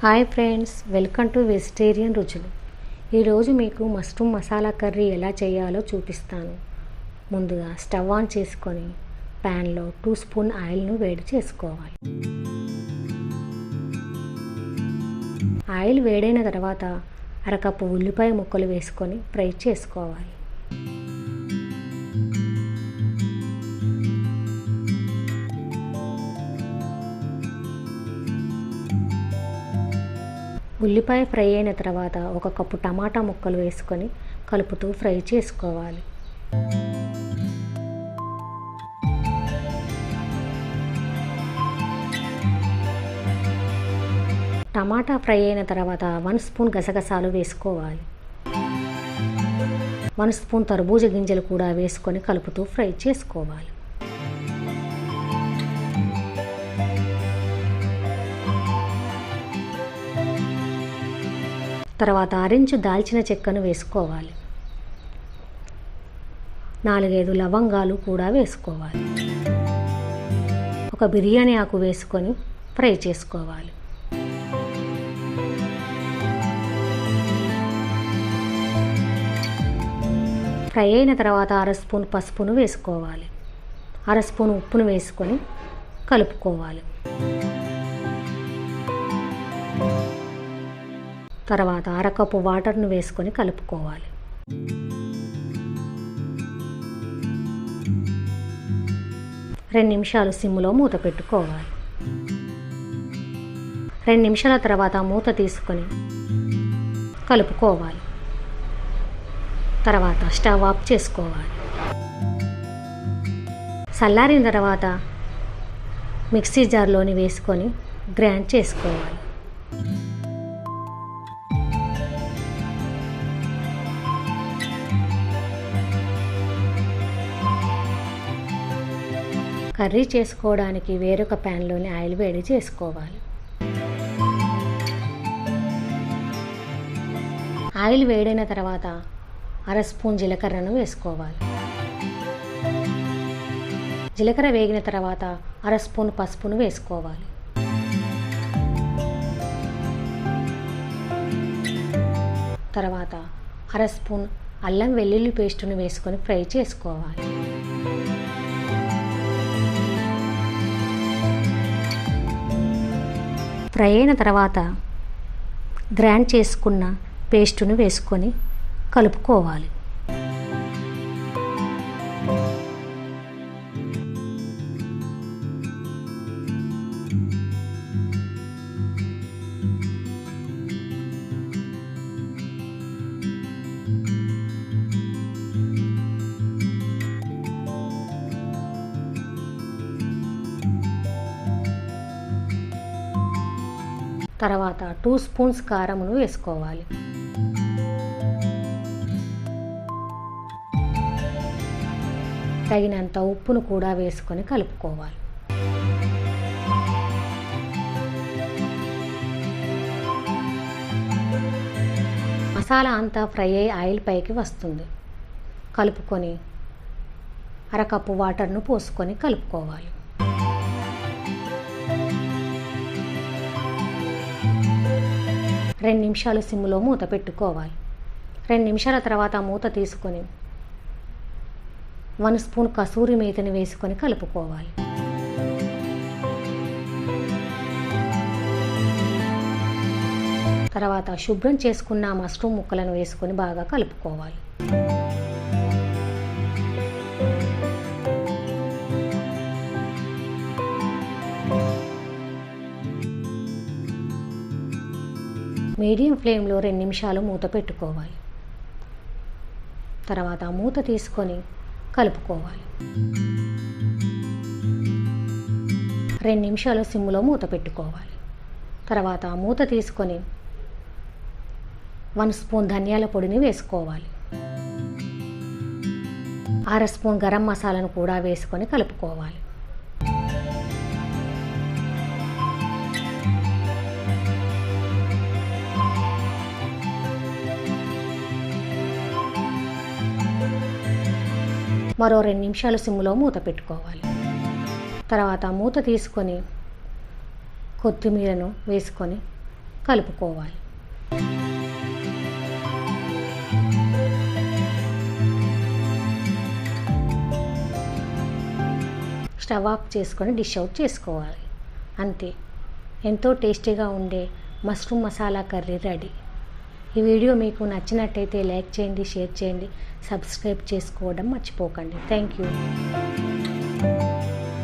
Hi friends, welcome to vegetarian రుచులు. ఈరోజు మీకు మష్రూమ్ మసాలా కర్రీ ఎలా చేయాలో చూపిస్తాను. ముందుగా స్టవ్ ఆన్ చేసుకొని ప్యాన్లో 2 స్పూన్ ఆయిల్ను వేడి చేసుకోవాలి. ఆయిల్ వేడైన తర్వాత అరకప్పు ఉల్లిపాయ ముక్కలు వేసుకొని ఫ్రై చేసుకోవాలి. ఉల్లిపాయ ఫ్రై అయిన తర్వాత 1 కప్పు టమాటా ముక్కలు వేసుకొని కలుపుతూ ఫ్రై చేసుకోవాలి. టమాటా ఫ్రై అయిన తర్వాత 1 స్పూన్ గసగసాలు వేసుకోవాలి. 1 స్పూన్ తర్బూజ గింజలు కూడా వేసుకొని కలుపుతూ ఫ్రై చేసుకోవాలి. తర్వాత అరెంజ్ దాల్చిన చెక్కను వేసుకోవాలి. 4-5 లవంగాలు కూడా వేసుకోవాలి. 1 బిర్యానీ ఆకు వేసుకొని ఫ్రై చేసుకోవాలి. ఫ్రై అయిన తర్వాత 1/2 స్పూన్ పసుపును వేసుకోవాలి. 1/2 స్పూన్ ఉప్పును వేసుకొని కలుపుకోవాలి. తర్వాత 1/2 కప్పు వాటర్ను వేసుకొని కలుపుకోవాలి. రెండు నిమిషాలు సిమ్లో మూత పెట్టుకోవాలి. 2 నిమిషాల తర్వాత మూత తీసుకొని కలుపుకోవాలి. తర్వాత స్టవ్ ఆఫ్ చేసుకోవాలి. చల్లారిన తర్వాత మిక్సీ జార్లోని వేసుకొని గ్రైండ్ చేసుకోవాలి. కర్రీ చేసుకోవడానికి వేరొక ప్యాన్లోని ఆయిల్ వేడి చేసుకోవాలి. ఆయిల్ వేడైన తర్వాత 1/2 స్పూన్ జీలకర్రను వేసుకోవాలి. జీలకర్ర వేగిన తర్వాత 1/2 స్పూన్ పసుపును వేసుకోవాలి. తర్వాత 1/2 స్పూన్ అల్లం వెల్లుల్లి పేస్టును వేసుకొని ఫ్రై చేసుకోవాలి. ఫ్రై అయిన తర్వాత గ్రైండ్ చేసుకున్న పేస్టును వేసుకొని కలుపుకోవాలి. తర్వాత 2 స్పూన్స్ కారమును వేసుకోవాలి. తగినంత ఉప్పును కూడా వేసుకొని కలుపుకోవాలి. మసాలా అంతా ఫ్రై అయ్యి ఆయిల్ పైకి వస్తుంది. కలుపుకొని 1/2 కప్పు వాటర్ను పోసుకొని కలుపుకోవాలి. రెండు నిమిషాలు సిమ్లో మూత పెట్టుకోవాలి. 2 నిమిషాల తర్వాత మూత తీసుకొని 1 స్పూన్ కసూరి మేతిని వేసుకొని కలుపుకోవాలి. తర్వాత శుభ్రం చేసుకున్న మష్రూమ్ ముక్కలను వేసుకొని బాగా కలుపుకోవాలి. మీడియం ఫ్లేమ్లో 2 నిమిషాలు మూత పెట్టుకోవాలి. తర్వాత మూత తీసుకొని కలుపుకోవాలి. 2 నిమిషాలు సిమ్లో మూత పెట్టుకోవాలి. తర్వాత మూత తీసుకొని 1 స్పూన్ ధనియాల పొడిని వేసుకోవాలి. 1/2 స్పూన్ గరం మసాలాను కూడా వేసుకొని కలుపుకోవాలి. మరో 2 నిమిషాలు సిమ్లో మూత పెట్టుకోవాలి. తర్వాత మూత తీసుకొని కొత్తిమీరను వేసుకొని కలుపుకోవాలి. స్టవ్ ఆఫ్ చేసుకొని డిష్ అవుట్ చేసుకోవాలి. అంతే, ఎంతో టేస్టీగా ఉండే మష్రూమ్ మసాలా కర్రీ రెడీ. ఈ వీడియో మీకు నచ్చినట్టయితే లైక్ చేయండి, షేర్ చేయండి, సబ్స్క్రైబ్ చేసుకోవడం మర్చిపోకండి. Thank you.